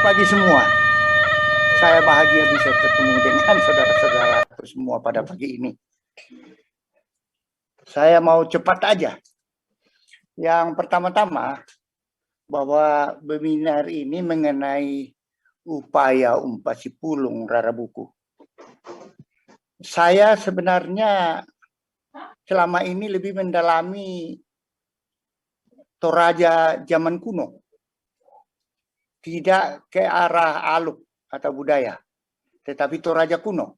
pagi semua. Saya bahagia bisa ketemu dengan saudara-saudara semua pada pagi ini. Saya mau cepat aja. Yang pertama-tama, bahwa webinar ini mengenai upaya umpasi pulung Rarabuku. Saya sebenarnya selama ini lebih mendalami Toraja zaman kuno. Tidak ke arah aluk atau budaya, tetapi Toraja kuno.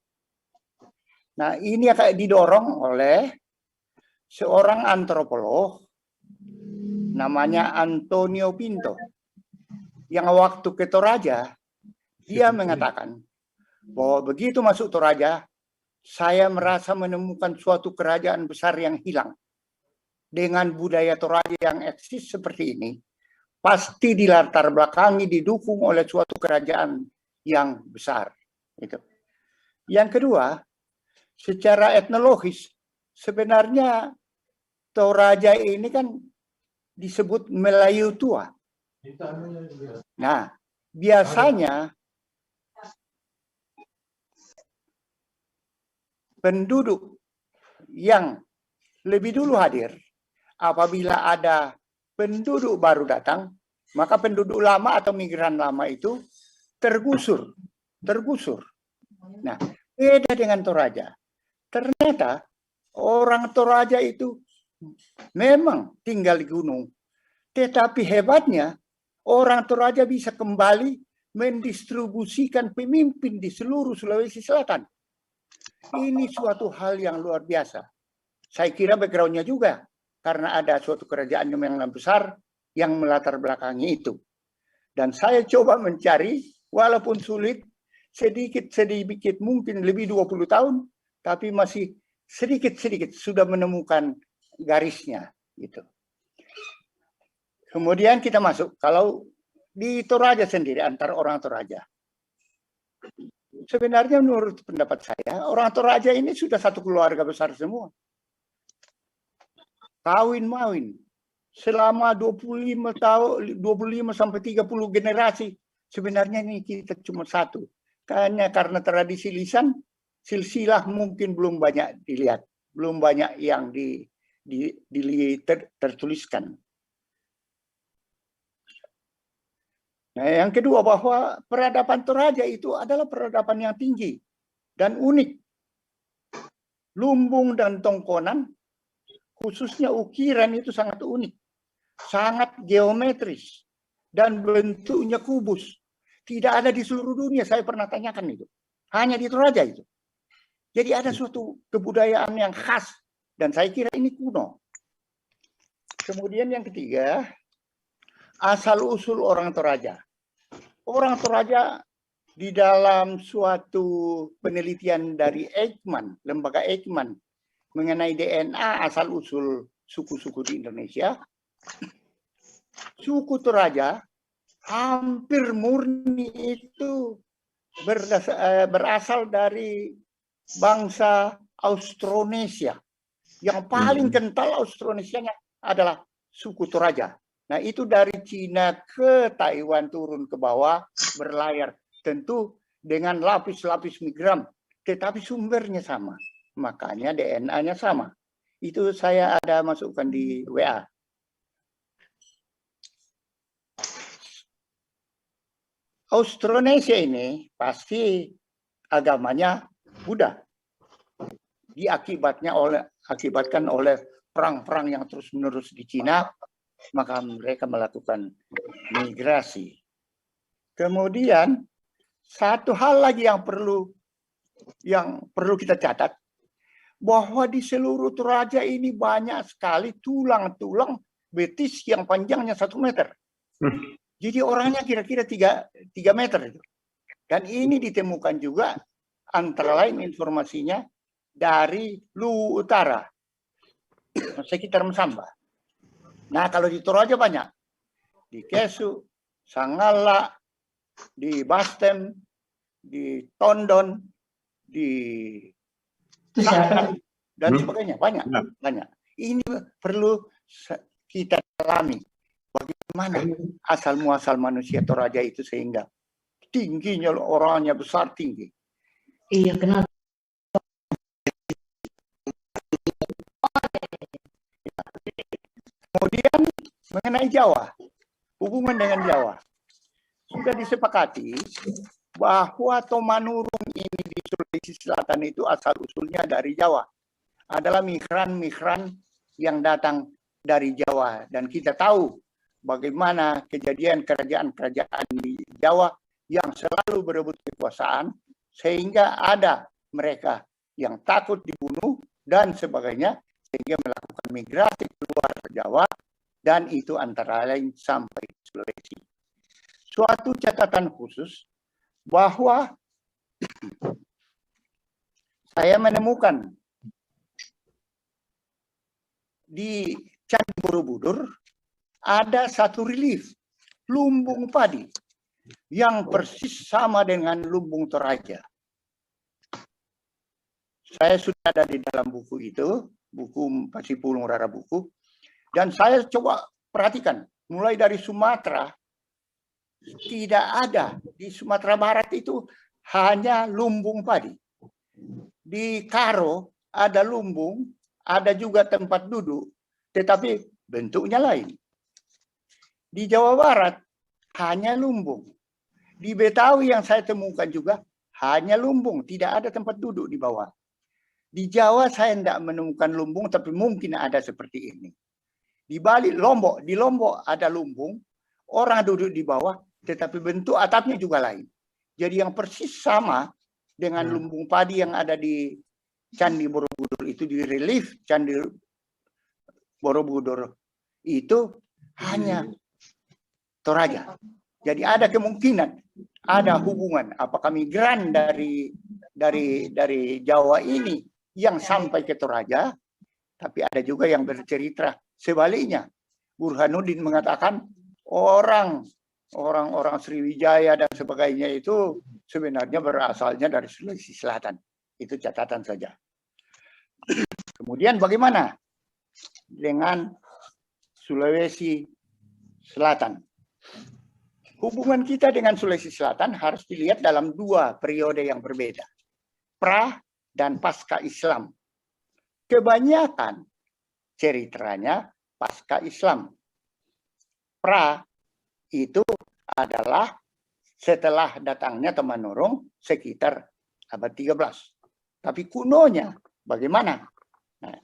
Nah, ini akan didorong oleh seorang antropolog namanya Antonio Pinto. Yang waktu ke Toraja, dia mengatakan bahwa begitu masuk Toraja, saya merasa menemukan suatu kerajaan besar yang hilang. Dengan budaya Toraja yang eksis seperti ini, pasti dilatar belakangi didukung oleh suatu kerajaan yang besar. Itu. Yang kedua, secara etnologis, sebenarnya Toraja ini kan disebut Melayu tua. Nah, biasanya penduduk yang lebih dulu hadir, apabila ada penduduk baru datang, maka penduduk lama atau migran lama itu tergusur. Nah, beda dengan Toraja. Ternyata orang Toraja itu memang tinggal di gunung. Tetapi hebatnya, orang Toraja bisa kembali mendistribusikan pemimpin di seluruh Sulawesi Selatan. Ini suatu hal yang luar biasa. Saya kira background-nya juga. Karena ada suatu kerajaan yang besar yang melatar belakangi itu. Dan saya coba mencari, walaupun sulit, sedikit mungkin lebih 20 tahun, tapi masih sedikit sudah menemukan garisnya. Gitu. Kemudian kita masuk, kalau di Toraja sendiri, antara orang Toraja. Sebenarnya menurut pendapat saya, orang Toraja ini sudah satu keluarga besar semua. Kawin-mawin selama 25 tahun, 25 sampai 30 generasi. Sebenarnya ini kita cuma satu. Karena tradisi lisan, silsilah mungkin belum banyak dilihat, belum banyak yang tertuliskan. Nah, yang kedua, bahwa peradaban Toraja itu adalah peradaban yang tinggi dan unik. Lumbung dan tongkonan, khususnya ukiran itu sangat unik, sangat geometris, dan bentuknya kubus. Tidak ada di seluruh dunia, saya pernah tanyakan itu. Hanya di Toraja itu. Jadi ada suatu kebudayaan yang khas, dan saya kira ini kuno. Kemudian yang ketiga, asal-usul orang Toraja. Orang Toraja di dalam suatu penelitian dari Eijkman, lembaga Eijkman, mengenai DNA asal-usul suku-suku di Indonesia, suku Toraja hampir murni itu berasal dari bangsa Austronesia. Yang paling kental Austronesianya adalah suku Toraja. Nah, itu dari Cina ke Taiwan turun ke bawah berlayar. Tentu dengan lapis-lapis migran, tetapi sumbernya sama. Makanya DNA-nya sama. Itu saya ada masukkan di WA. Austronesia ini pasti agamanya Buddha. Diakibatkan oleh perang-perang yang terus-menerus di Cina, maka mereka melakukan migrasi. Kemudian satu hal lagi yang perlu kita catat, bahwa di seluruh Toraja ini banyak sekali tulang-tulang betis yang panjangnya 1 meter. Jadi orangnya kira-kira 3 meter itu. Dan ini ditemukan juga antara lain informasinya dari Luwu Utara, sekitar Mesamba. Nah, kalau di Toraja banyak. Di Kesu, Sangala, di Bastem, di Tondon, di Saat, dan sebagainya. Banyak. Ini perlu kita dalami. Bagaimana asal-muasal manusia Toraja itu sehingga tingginya orangnya besar tinggi. Iya, kenal. Kemudian mengenai Jawa, hubungan dengan Jawa. Sudah disepakati bahwa Tomanurung ini di Sulawesi Selatan itu asal-usulnya dari Jawa. Adalah migran-migran yang datang dari Jawa. Dan kita tahu bagaimana kejadian kerajaan-kerajaan di Jawa yang selalu berebut kekuasaan, sehingga ada mereka yang takut dibunuh dan sebagainya, sehingga melakukan migrasi keluar Jawa, dan itu antara lain sampai Sulawesi. Suatu catatan khusus bahwa saya menemukan di Candi Borobudur ada satu relief lumbung padi yang persis sama dengan lumbung Toraja. Saya sudah ada di dalam buku itu, buku Pasipulung Rara Buku, dan saya coba perhatikan, mulai dari Sumatera, tidak ada di Sumatera Barat itu hanya lumbung padi. Di Karo ada lumbung, ada juga tempat duduk, tetapi bentuknya lain. Di Jawa Barat hanya lumbung. Di Betawi yang saya temukan juga hanya lumbung, tidak ada tempat duduk di bawah. Di Jawa saya tidak menemukan lumbung, tapi mungkin ada seperti ini. Di Bali, Lombok, di Lombok ada lumbung, orang duduk di bawah, tetapi bentuk atapnya juga lain. Jadi yang persis sama dengan lumbung padi yang ada di Candi Borobudur itu, di relief Candi Borobudur itu hanya Toraja. Jadi ada kemungkinan ada hubungan apakah migran dari Jawa ini yang sampai ke Toraja, tapi ada juga yang bercerita sebaliknya. Burhanuddin mengatakan orang-orang Sriwijaya dan sebagainya itu sebenarnya berasalnya dari Sulawesi Selatan. Itu catatan saja. Kemudian bagaimana dengan Sulawesi Selatan? Hubungan kita dengan Sulawesi Selatan harus dilihat dalam dua periode yang berbeda. Pra dan pasca Islam. Kebanyakan ceritanya pasca Islam. Pra itu adalah setelah datangnya Tomanurung sekitar abad 13. Tapi kunonya bagaimana? Nah,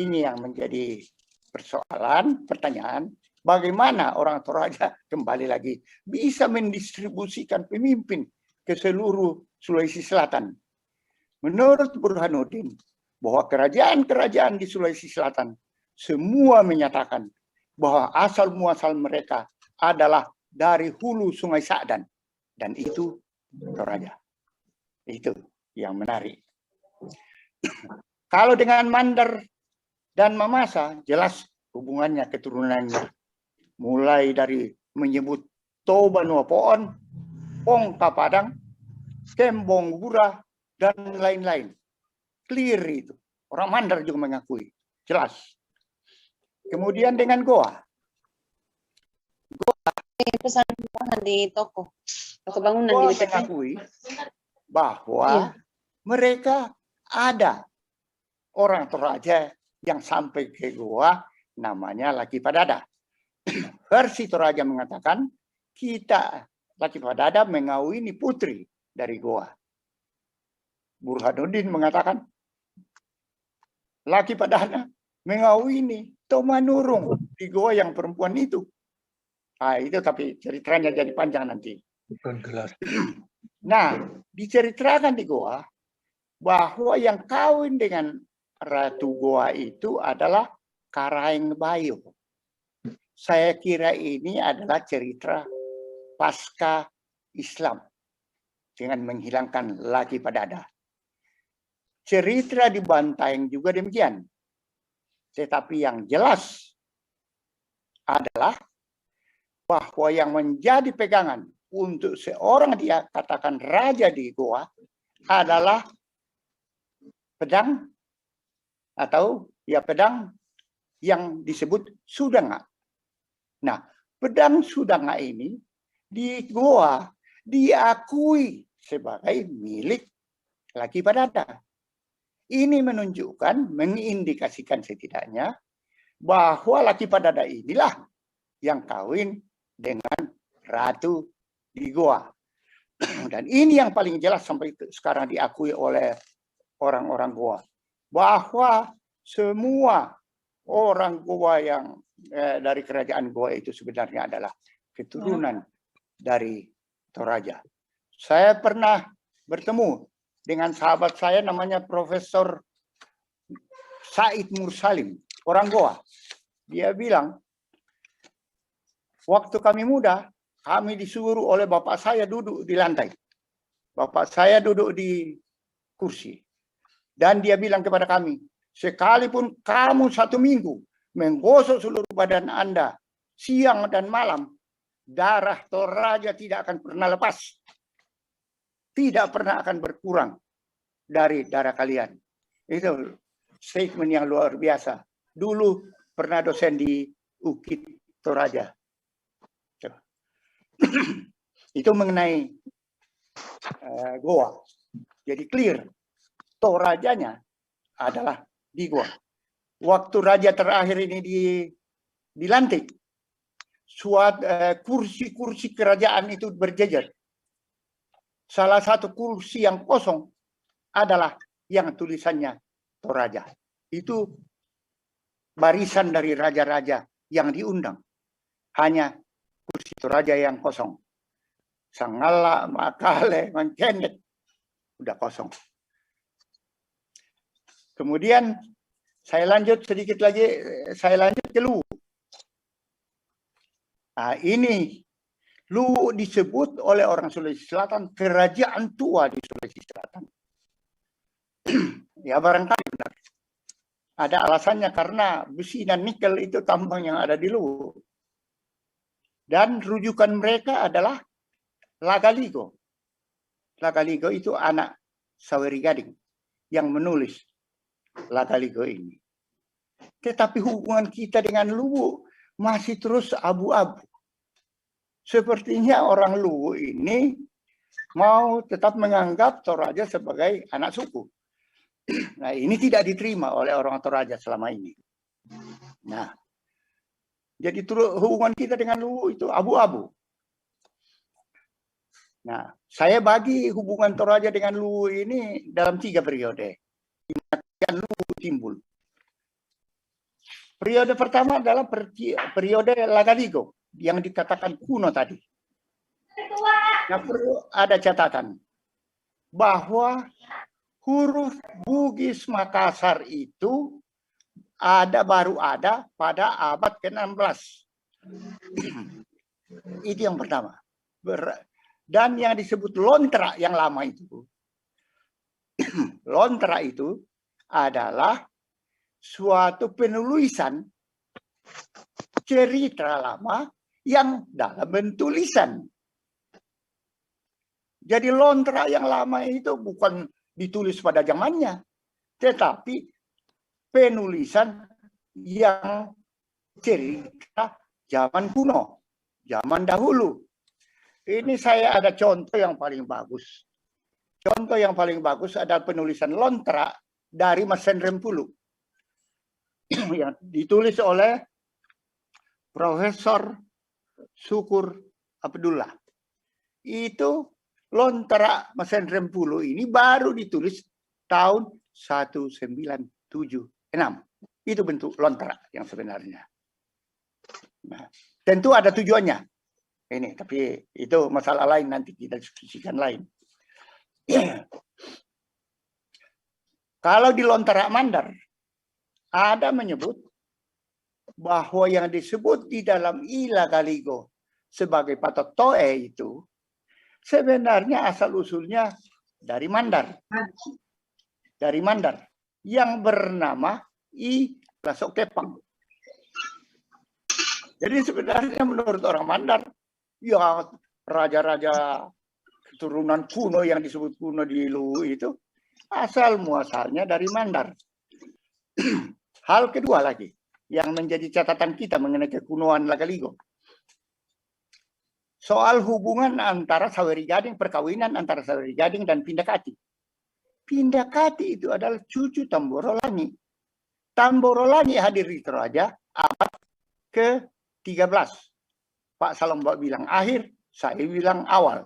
ini yang menjadi pertanyaan, bagaimana orang Toraja kembali lagi bisa mendistribusikan pemimpin ke seluruh Sulawesi Selatan. Menurut Burhanuddin, bahwa kerajaan-kerajaan di Sulawesi Selatan semua menyatakan bahwa asal muasal mereka adalah dari hulu Sungai Sa'dan, dan itu Toraja. Itu yang menarik. Kalau dengan Mandar dan Mamasa, jelas hubungannya, keturunannya. Mulai dari menyebut Toba Nuapoon, Pong Kapadang, Kembong Gura, dan lain-lain. Clear itu. Orang Mandar juga mengakui. Jelas. Kemudian dengan Goa. Pesan di toko bangunan Goa di mengakui bahwa mereka ada orang Toraja yang sampai ke Goa, namanya Laki Padada. Versi Toraja mengatakan, Laki Padada mengawini putri dari Goa. Burhanuddin mengatakan, Laki Padada mengawini Tomanurung di Goa yang perempuan itu. Nah, itu tapi ceritanya jadi panjang nanti. Nah, diceritakan di Goa bahwa yang kawin dengan Ratu Goa itu adalah Karaeng Bayo. Saya kira ini adalah cerita pasca Islam dengan menghilangkan Laki Padada. Cerita di Bantaeng juga demikian. Tetapi yang jelas adalah bahwa yang menjadi pegangan untuk seorang dia katakan raja di Goa adalah pedang atau pedang yang disebut Sudanga. Nah, pedang Sudanga ini di Goa diakui sebagai milik Laki Padada. Ini menunjukkan, mengindikasikan setidaknya bahwa Laki Padada inilah yang kawin dengan Ratu di Goa. Dan ini yang paling jelas sampai sekarang diakui oleh orang-orang Goa. Bahwa semua orang Goa yang dari kerajaan Goa itu sebenarnya adalah keturunan dari Toraja. Saya pernah bertemu dengan sahabat saya namanya Profesor Said Mursalim, orang Goa. Dia bilang, waktu kami muda, kami disuruh oleh bapak saya duduk di lantai. Bapak saya duduk di kursi. Dan dia bilang kepada kami, sekalipun kamu 1 minggu menggosok seluruh badan Anda siang dan malam, darah Toraja tidak akan pernah lepas. Tidak pernah akan berkurang dari darah kalian. Itu statement yang luar biasa. Dulu pernah dosen di UKIT Toraja. Itu mengenai Goa. Jadi clear. Torajanya adalah di Goa. Waktu raja terakhir ini dilantik, kursi-kursi kerajaan itu berjejer. Salah satu kursi yang kosong adalah yang tulisannya Toraja. Itu barisan dari raja-raja yang diundang. Hanya kursi Toraja yang kosong. Sangala, Makale, Mankenet, udah kosong. Kemudian saya lanjut sedikit lagi, saya lanjut ke Luwu. Nah, ini Luwu disebut oleh orang Sulawesi Selatan kerajaan tua di Sulawesi Selatan. Ya barangkali benar. Ada alasannya karena besi dan nikel itu tambang yang ada di Luwu. Dan rujukan mereka adalah Lagaligo. Lagaligo itu anak Saweri Gading yang menulis Lagaligo ini. Tetapi hubungan kita dengan Luwu masih terus abu-abu. Sepertinya orang Luwu ini mau tetap menganggap Toraja sebagai anak suku. Nah, ini tidak diterima oleh orang Toraja selama ini. Nah, jadi hubungan kita dengan Luwu itu abu-abu. Nah, saya bagi hubungan Toraja dengan Luwu ini dalam 3 periode. Yang Luwu timbul. Periode pertama adalah periode Lagaligo yang dikatakan kuno tadi. Nah, perlu ada catatan bahwa huruf Bugis Makassar itu baru ada pada abad ke-16. Itu yang pertama. Dan yang disebut Lontera yang lama itu. Lontera itu adalah suatu penulisan cerita lama yang dalam bentuk lisan. Jadi Lontera yang lama itu bukan ditulis pada zamannya, tetapi penulisan yang cerita zaman kuno, zaman dahulu. Ini saya ada contoh yang paling bagus. Contoh yang paling bagus adalah penulisan Lontera dari Mas Rempulu yang ditulis oleh Profesor Syukur Abdullah. Itu Lontera Mas Rempulu ini baru ditulis tahun 1976. Itu bentuk Lontera yang sebenarnya. Nah, tentu ada tujuannya. Ini, tapi itu masalah lain, nanti kita diskusikan lain. Kalau di Lontera Mandar, ada menyebut bahwa yang disebut di dalam Lagaligo sebagai Patotoe itu sebenarnya asal-usulnya dari Mandar. Dari Mandar. Yang bernama I Lasok Kepang. Jadi sebenarnya menurut orang Mandar, ya raja-raja keturunan kuno yang disebut kuno di Luwu itu asal muasalnya dari Mandar. Hal kedua lagi yang menjadi catatan kita mengenai kekunoan Lagaligo. soal hubungan antara Saweri Gading, perkawinan antara Saweri Gading dan Pindakati. Pindakati itu adalah cucu Tamborolangi. Tamborolangi hadir di Toraja abad ke-13. Pak Salombak bilang akhir, saya bilang awal.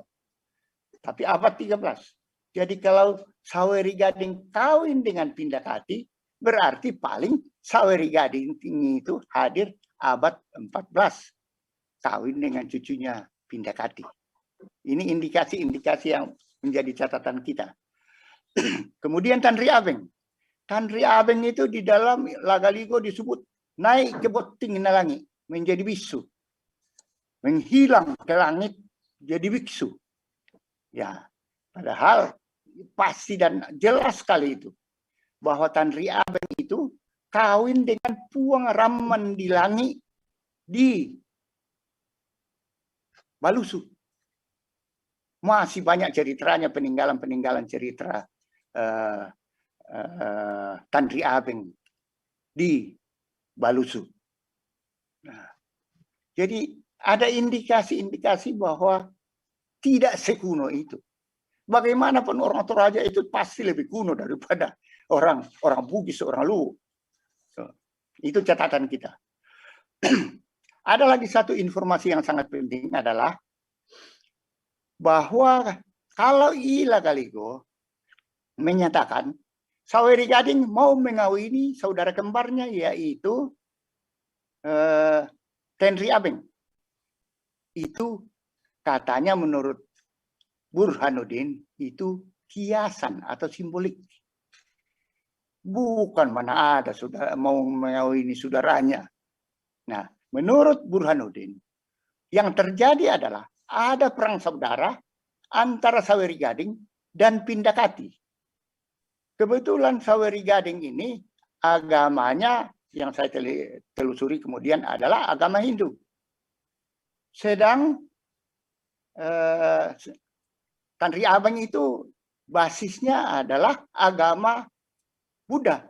Tapi abad 13. Jadi kalau Saweri Gading kawin dengan Pindakati, berarti paling Saweri Gading itu hadir abad 14. Kawin dengan cucunya Pindakati. Ini indikasi-indikasi yang menjadi catatan kita. Kemudian Tanri Abeng. Tanri Abeng itu di dalam Lagaligo disebut naik ke boting nalangi, menjadi bisu. Menghilang ke langit jadi biksu. Ya, padahal pasti dan jelas sekali itu bahwa Tanri Abeng itu kawin dengan Puang Ramandilangi di Balusu. Masih banyak ceritanya, peninggalan-peninggalan cerita Tanri Abeng di Balusu. Nah, jadi ada indikasi-indikasi bahwa tidak sekuno itu. Bagaimanapun orang Toraja itu pasti lebih kuno daripada orang Bugis, orang Luwu. Itu catatan kita. Ada lagi satu informasi yang sangat penting adalah bahwa kalau Ila Galigo menyatakan Saweri Gading mau mengawini saudara kembarnya yaitu Tanri Abeng. Itu katanya menurut Burhanuddin itu kiasan atau simbolik. Bukan mana ada sudah mau mengawini saudaranya. Nah, menurut Burhanuddin, yang terjadi adalah ada perang saudara antara Saweri Gading dan Pindakati. Kebetulan Saweri Gading ini agamanya yang saya telusuri kemudian adalah agama Hindu. Sedang Tanri Abeng itu basisnya adalah agama Buddha.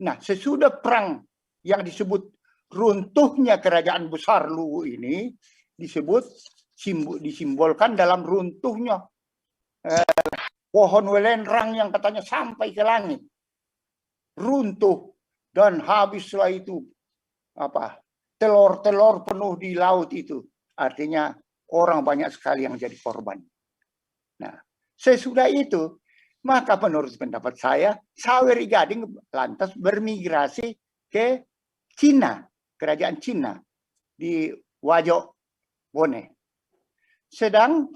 Nah, sesudah perang yang disebut runtuhnya kerajaan besar Luwu ini disimbolkan dalam runtuhnya pohon welenrang yang katanya sampai ke langit. Runtuh dan habislah itu telur-telur penuh di laut itu. Artinya orang banyak sekali yang jadi korban. Nah, sesudah itu maka menurut pendapat saya Saweri Gading lantas bermigrasi ke Cina, kerajaan Cina di Wajok Bone. Sedang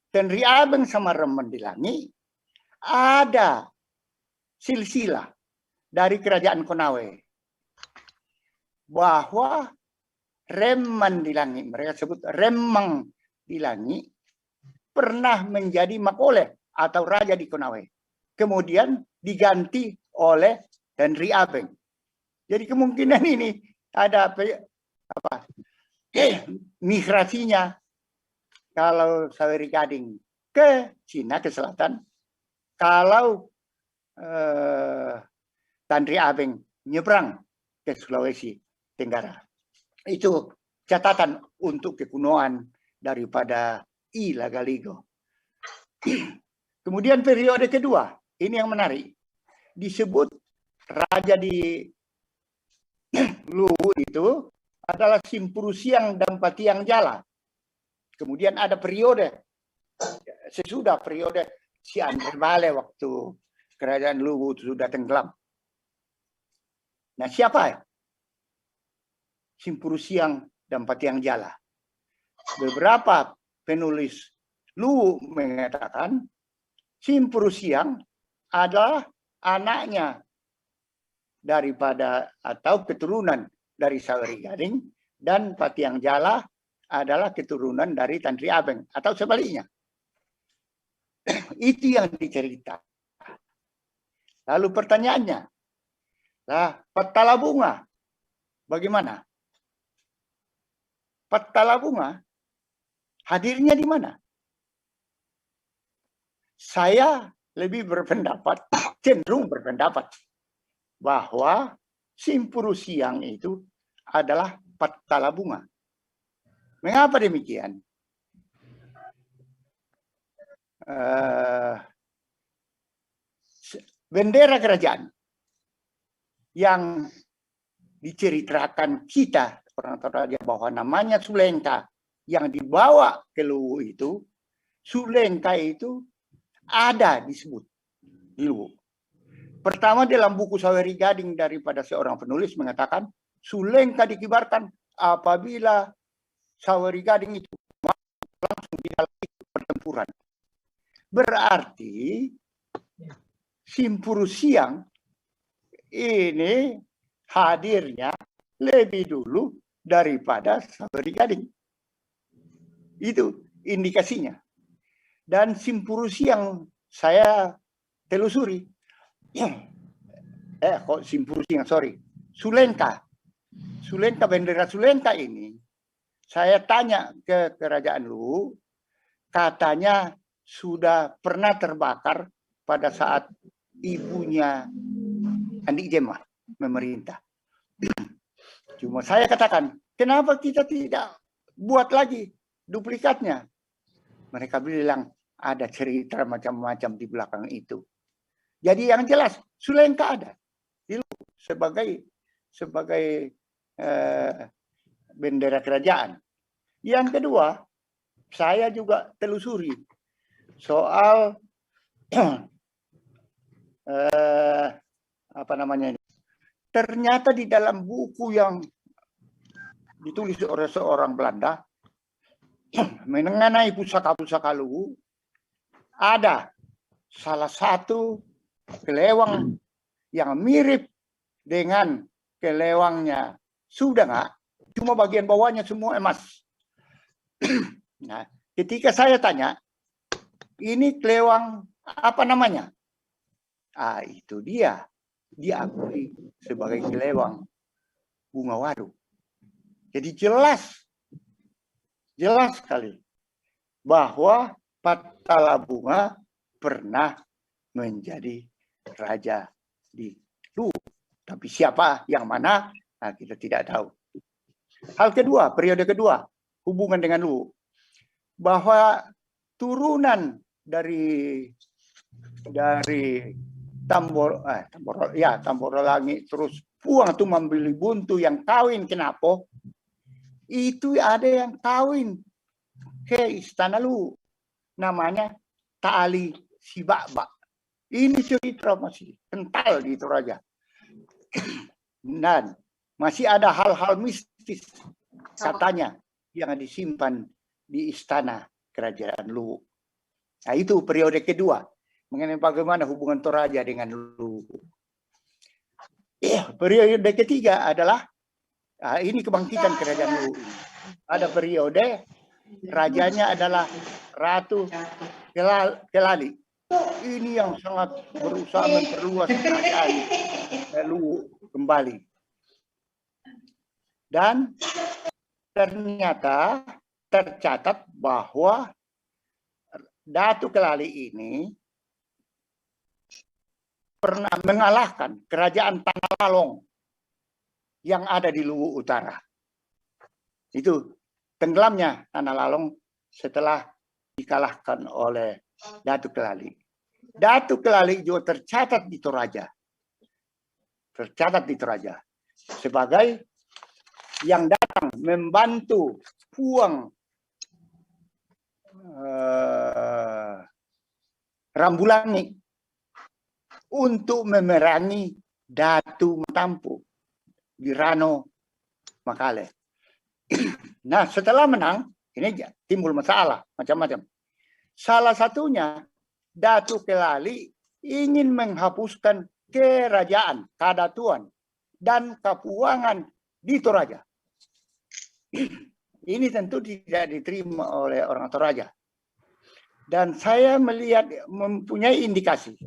Tanri Abeng sama Ramandilangi ada silsilah dari kerajaan Konawe bahwa Ramandilangi, mereka sebut Remang Dilangi, pernah menjadi Makole atau raja di Konawe. Kemudian diganti oleh Tanri Abeng. Jadi kemungkinan ini ada migrasinya kalau Saweri Gading ke Cina, ke selatan. Kalau Tanri Abeng nyebrang ke Sulawesi Tenggara. Itu catatan untuk kekunoan daripada Ila Galigo. Kemudian periode kedua, ini yang menarik. Disebut raja di Luwu itu adalah Simpurusiang dan Patiang Jala. Kemudian ada periode sesudah periode Si Andre Bale waktu kerajaan Luwu sudah tenggelam. Nah, siapa? Simpurusiang dan Patiang Jala. Beberapa penulis Luwu mengatakan Simpurusiang adalah anaknya daripada atau keturunan dari Saweri Gading dan Patiang Jala adalah keturunan dari Tanri Abeng atau sebaliknya. Itu yang diceritakan. Lalu pertanyaannya, Patala Bunga bagaimana? Patala Bunga hadirnya di mana? Saya lebih berpendapat, cenderung berpendapat bahwa Simpurusiang itu adalah Pattalabunga. Mengapa demikian? Bendera kerajaan yang diceritakan kita orang Toraja bahwa namanya Sulengka yang dibawa ke Luwu itu, Sulengka itu ada disebut di Luwu. Pertama dalam buku Saweri Gading daripada seorang penulis mengatakan Sulengka dikibarkan apabila Saweri Gading itu langsung di dalam pertempuran. Berarti Simpuru Siang ini hadirnya lebih dulu daripada Saweri Gading. Itu indikasinya. Dan Simpuru Siang saya telusuri. Kok Simpuru Siang, sorry. Sulengka. Bendera Sulengka ini, saya tanya ke Kerajaan Luwu, katanya sudah pernah terbakar pada saat ibunya Andi Jemah memerintah. Cuma saya katakan, kenapa kita tidak buat lagi duplikatnya? Mereka bilang ada cerita macam-macam di belakang itu. Jadi yang jelas Sulengka ada sebagai bendera kerajaan. Yang kedua, saya juga telusuri soal apa namanya ini. Ternyata di dalam buku yang ditulis oleh seorang Belanda mengenai pusaka-pusaka Luwu ada salah satu kelewang yang mirip dengan kelewangnya Sudanga, cuma bagian bawahnya semua emas. Nah, ketika saya tanya, ini kelewang apa namanya? Itu dia diakui sebagai kelewang bunga wadu. Jadi jelas sekali bahwa Pattalabunga pernah menjadi raja di Luwu. Tapi siapa yang mana kita tidak tahu. Hal kedua, periode kedua hubungan dengan Luwu, bahwa turunan dari Tamborolangi terus Puang Tumambili Buntu yang kawin ke Napo, itu ada yang kawin ke Istana Luwu, namanya Taali Sibaba. Ini cerita masih kental di Toraja. Dan masih ada hal-hal mistis katanya yang disimpan di Istana Kerajaan Luwu. Nah, itu periode kedua mengenai bagaimana hubungan Toraja dengan Luwu. Periode ketiga adalah ini kebangkitan Kerajaan Luwu. Ada periode rajanya adalah Ratu Kelali. Ini yang sangat berusaha memperluas kerajaan Luwu kembali. Dan ternyata tercatat bahwa Datu Kelali ini pernah mengalahkan kerajaan Tanah Lalong yang ada di Luwu Utara. Itu tenggelamnya Tanah Lalong setelah dikalahkan oleh Datu Kelali. Datu Kelali juga tercatat di Toraja. Sebagai yang datang membantu Puang Rambulangi untuk memerangi Datu Matampu di Rano Makale. Nah, setelah menang, ini timbul masalah macam-macam. Salah satunya Datu Kelali ingin menghapuskan kerajaan, kadatuan, dan kapuangan di Toraja. Ini tentu tidak diterima oleh orang Toraja. Dan saya melihat mempunyai indikasi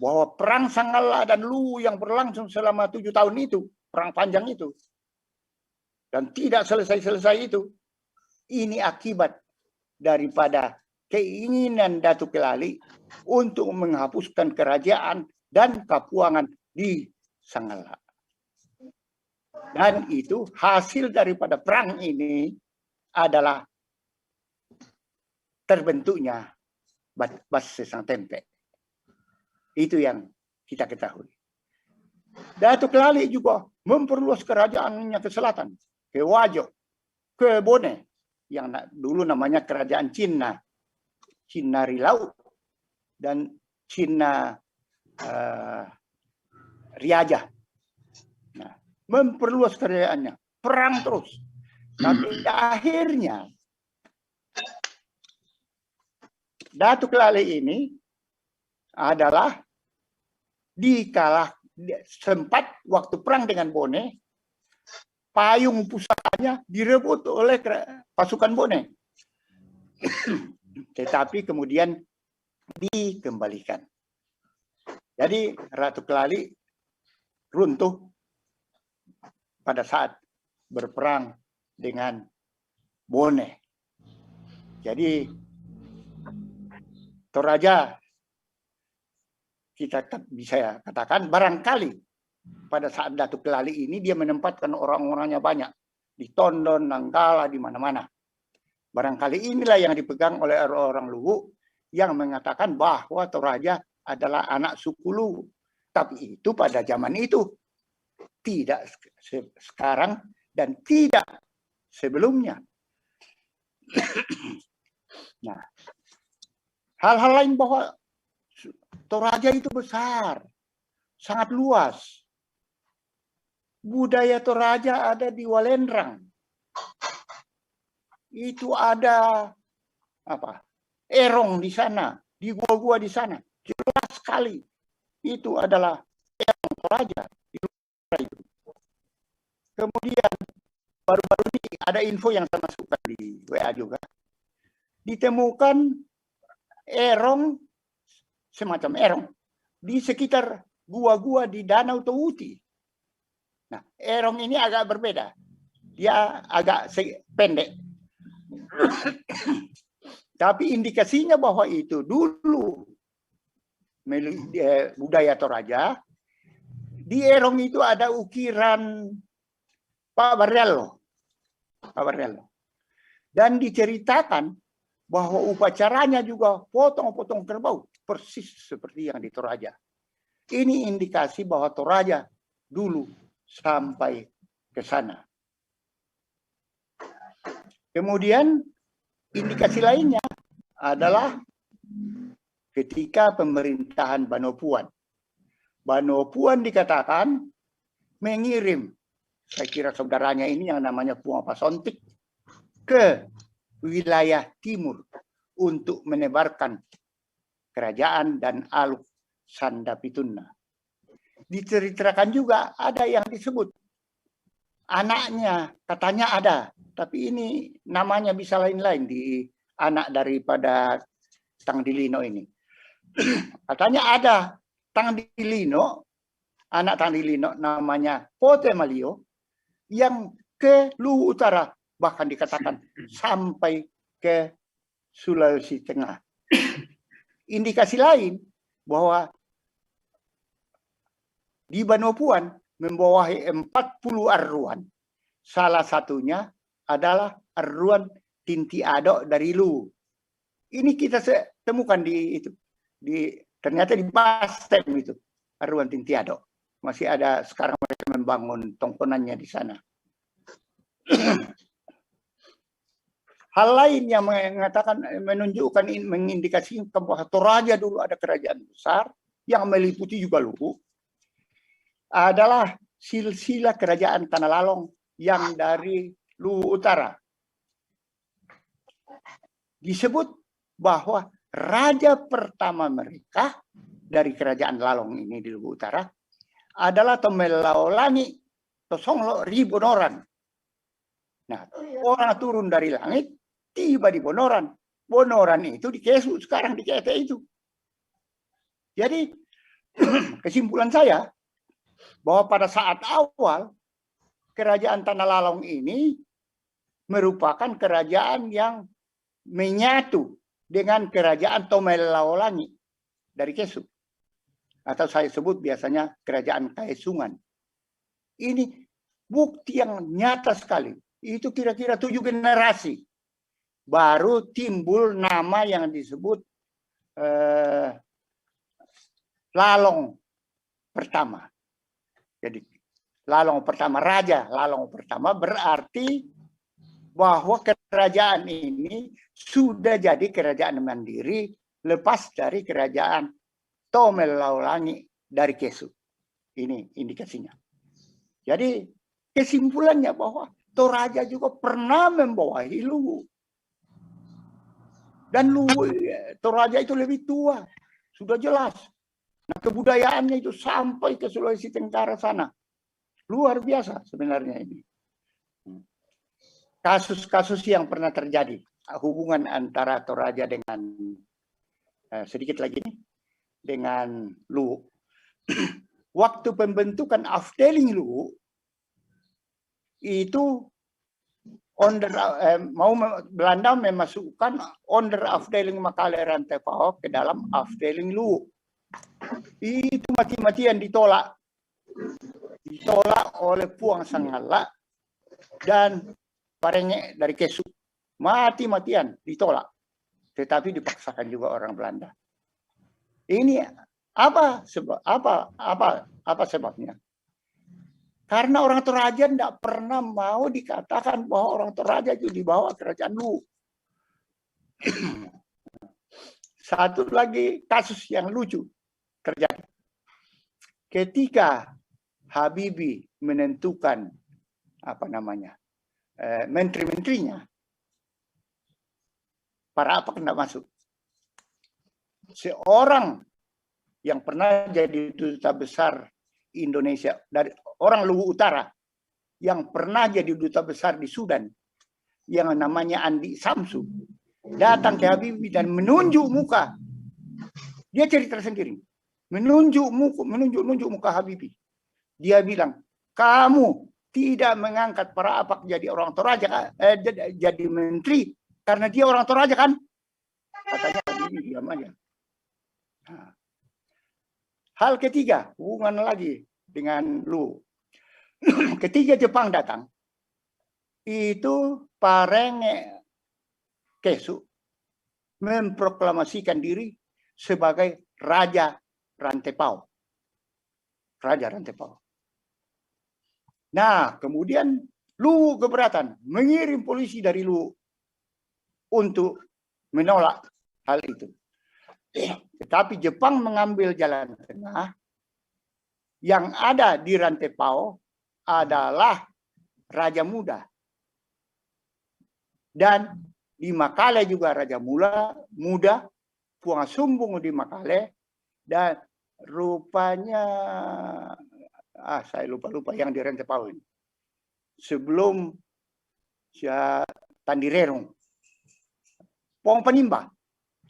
bahwa perang Sanggala dan Luwu yang berlangsung selama 7 tahun itu, perang panjang itu, dan tidak selesai-selesai itu, ini akibat daripada keinginan Datu Kelali untuk menghapuskan kerajaan dan kapuangan di Sanggala. Dan itu hasil daripada perang ini adalah terbentuknya Bas Sesang Tempe. Itu yang kita ketahui. Datuk Lali juga memperluas kerajaannya ke selatan, ke Wajo, ke Bone, yang dulu namanya kerajaan Cina, Cina Rilau, dan Cina Riaja. Nah, memperluas kerajaannya, perang terus. Tapi akhirnya Datuk Lali ini adalah sempat waktu perang dengan Bone, payung pusakanya direbut oleh pasukan Bone. Tetapi kemudian dikembalikan. Jadi Ratu Kelali runtuh pada saat berperang dengan Bone. Jadi Toraja kita bisa katakan barangkali pada saat Datuk Kelali ini dia menempatkan orang-orangnya banyak di Tondon, Nanggala, di mana-mana. Barangkali inilah yang dipegang oleh orang Luwu yang mengatakan bahwa Toraja adalah anak suku Luwu. Tapi itu pada zaman itu, tidak sekarang dan tidak sebelumnya. Nah, hal-hal lain bahwa Toraja itu besar, sangat luas. Budaya Toraja ada di Walendrang. Itu ada Erong di sana, di gua-gua di sana. Jelas sekali. Itu adalah Erong Toraja di luar itu. Kemudian baru-baru ini ada info yang saya masukkan di WA juga. Ditemukan Erong, semacam Erong, di sekitar gua-gua di Danau Towuti. Nah, Erong ini agak berbeda. Dia agak pendek. Tapi indikasinya bahwa itu dulu budaya Toraja. Di Erong itu ada ukiran Pak Bardello. Dan diceritakan bahwa upacaranya juga potong-potong kerbau. Persis seperti yang di Toraja. Ini indikasi bahwa Toraja dulu sampai ke sana. Kemudian indikasi lainnya adalah ketika pemerintahan Banopuan. Banopuan dikatakan mengirim, saya kira saudaranya ini yang namanya Puang Pasontik, ke wilayah timur untuk menebarkan kerajaan dan aluk Sandapituna. Diceritakan juga ada yang disebut anaknya, katanya ada, tapi ini namanya bisa lain-lain di anak daripada Tang Dilino ini. Katanya ada Tang Dilino, anak Tang Dilino namanya Pote Malio, yang ke Luwu Utara, bahkan dikatakan sampai ke Sulawesi Tengah. Indikasi lain bahwa di Banopuan membawahi 40 arruan. Salah satunya adalah arruan Tinti Ado dari Luwu. Ini kita temukan ternyata di Bastem itu, arruan Tinti Ado. Masih ada sekarang mereka membangun tongkonannya di sana. Hal lain yang menunjukkan, mengindikasikan bahwa Toraja dulu ada kerajaan besar yang meliputi juga Luwu, adalah silsilah kerajaan Tanah Lalong yang dari Luwu Utara. Disebut bahwa raja pertama mereka dari kerajaan Lalong ini di Luwu Utara adalah Tomelaolani Tosonglo Ribonoran. Nah, orang turun dari langit, tiba di Bonoran. Bonoran itu di Kesu, sekarang di Kete itu. Jadi, kesimpulan saya, bahwa pada saat awal, kerajaan Tanah Lalong ini merupakan kerajaan yang menyatu dengan kerajaan Tomelaolangi dari Kesu. Atau saya sebut biasanya kerajaan Kaesungan. Ini bukti yang nyata sekali. Itu kira-kira 7 generasi. Baru timbul nama yang disebut Lalong pertama. Jadi Lalong pertama, Raja Lalong pertama berarti bahwa kerajaan ini sudah jadi kerajaan mandiri lepas dari kerajaan Tomelaulangi dari Kesu. Ini indikasinya. Jadi kesimpulannya bahwa Toraja juga pernah membawahi Luwu. Dan Toraja itu lebih tua, sudah jelas. Nah, kebudayaannya itu sampai ke Sulawesi Tenggara sana. Luar biasa sebenarnya ini. Kasus-kasus yang pernah terjadi, hubungan antara Toraja dengan, sedikit lagi nih, dengan Luwu. Waktu pembentukan afdeling Luwu, itu Belanda memasukkan onder afdeling Makale Rantai Pao ke dalam afdeling Luwu. Itu mati-matian ditolak oleh Puang Sanggala dan Parenge dari Kesu. Mati-matian ditolak, tetapi dipaksakan juga orang Belanda. Ini apa sebabnya? Karena orang Toraja tidak pernah mau dikatakan bahwa orang Toraja itu di bawah kerajaan Luwu. Satu lagi kasus yang lucu terjadi. Ketika Habibie menentukan menteri-menterinya, para apa kena masuk. Seorang yang pernah jadi duta besar Indonesia dari orang Luwu Utara yang pernah jadi duta besar di Sudan yang namanya Andi Samsu datang ke Habibie dan menunjuk muka. Dia cerita sendiri. Menunjuk muka Habibie. Dia bilang, "Kamu tidak mengangkat para apak jadi orang Toraja, jadi menteri karena dia orang Toraja kan?" Katanya Habibie diam aja. Nah. Hal ketiga, hubungan lagi dengan Luwu. Ketika Jepang datang, itu Parenge Kesu memproklamasikan diri sebagai Raja Rantai Pao. Raja Rantai Pao. Nah, kemudian Luwu keberatan, mengirim polisi dari Luwu untuk menolak hal itu. Tetapi Jepang mengambil jalan tengah. Yang ada di Rantai Pao adalah Raja Muda. Dan di Makale juga Raja Muda, Puang Sumbung di Makale, dan rupanya saya lupa yang di Rantai Pao ini. Sebelum Tandirerong, Pong Penimba,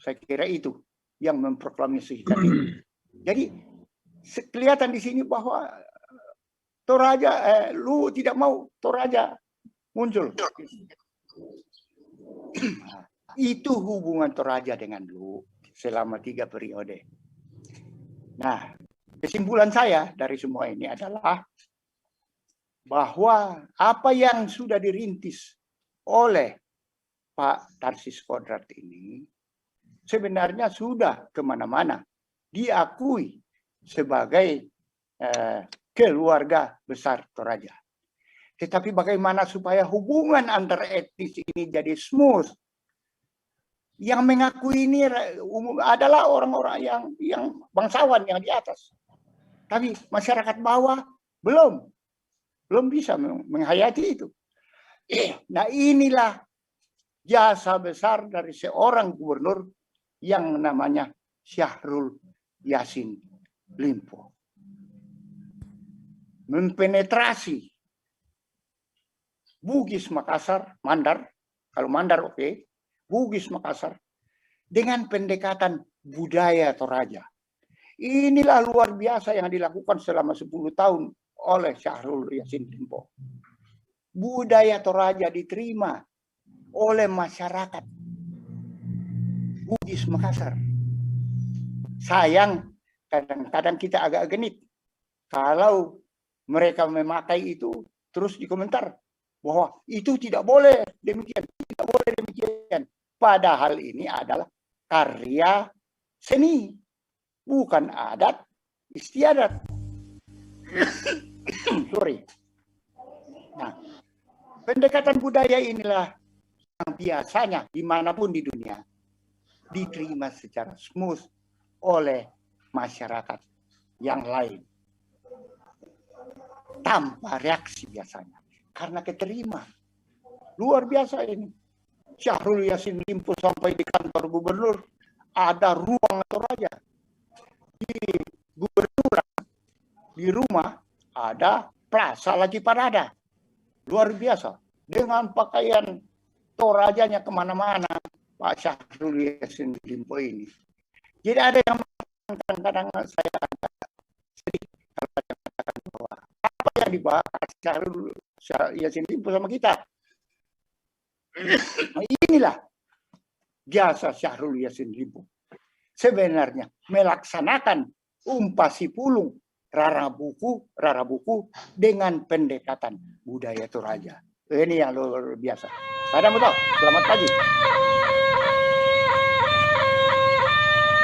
saya kira itu yang memproklamasikan ini. Jadi kelihatan di sini bahwa Toraja, Luwu tidak mau Toraja muncul. Itu hubungan Toraja dengan Luwu selama 3 periode. Nah, kesimpulan saya dari semua ini adalah bahwa apa yang sudah dirintis oleh Pak Tarsis Kodrat ini sebenarnya sudah kemana-mana diakui sebagai keluarga besar Toraja. Tetapi bagaimana supaya hubungan antar etnis ini jadi smooth? Yang mengakui ini adalah orang-orang yang bangsawan yang di atas. Tapi masyarakat bawah belum bisa menghayati itu. Nah, inilah jasa besar dari seorang gubernur yang namanya Syahrul Yassin Limpo. Mempenetrasi Bugis Makassar, Mandar, kalau Mandar oke, Bugis Makassar, dengan pendekatan budaya Toraja. Inilah luar biasa yang dilakukan selama 10 tahun oleh Syahrul Yassin Limpo. Budaya Toraja diterima oleh masyarakat Bugis Makassar. Sayang, kadang-kadang kita agak genit kalau mereka memakai itu terus dikomentar bahwa itu tidak boleh demikian, tidak boleh demikian. Padahal ini adalah karya seni, bukan adat istiadat. Sorry. Nah, pendekatan budaya inilah yang biasanya dimanapun di dunia diterima secara smooth oleh masyarakat yang lain tanpa reaksi biasanya, karena keterima. Luar biasa ini. Syahrul Yassin Limpo sampai di kantor gubernur ada ruang Toraja. Di gubernur di rumah ada Plaza Lagi Parada. Luar biasa. Dengan pakaian Torajanya kemana-mana Pak Syahrul Yassin Limpo ini. Jadi ada yang kadang-kadang saya agak sedih kalau ada katakan bahwa apa yang dibahas Syahrul Yassin Limpo sama kita. Inilah jasa Syahrul Yassin Limpo. Sebenarnya melaksanakan umpasi pulung rara buku dengan pendekatan budaya Toraja. Ini yang luar biasa. Selamat pagi.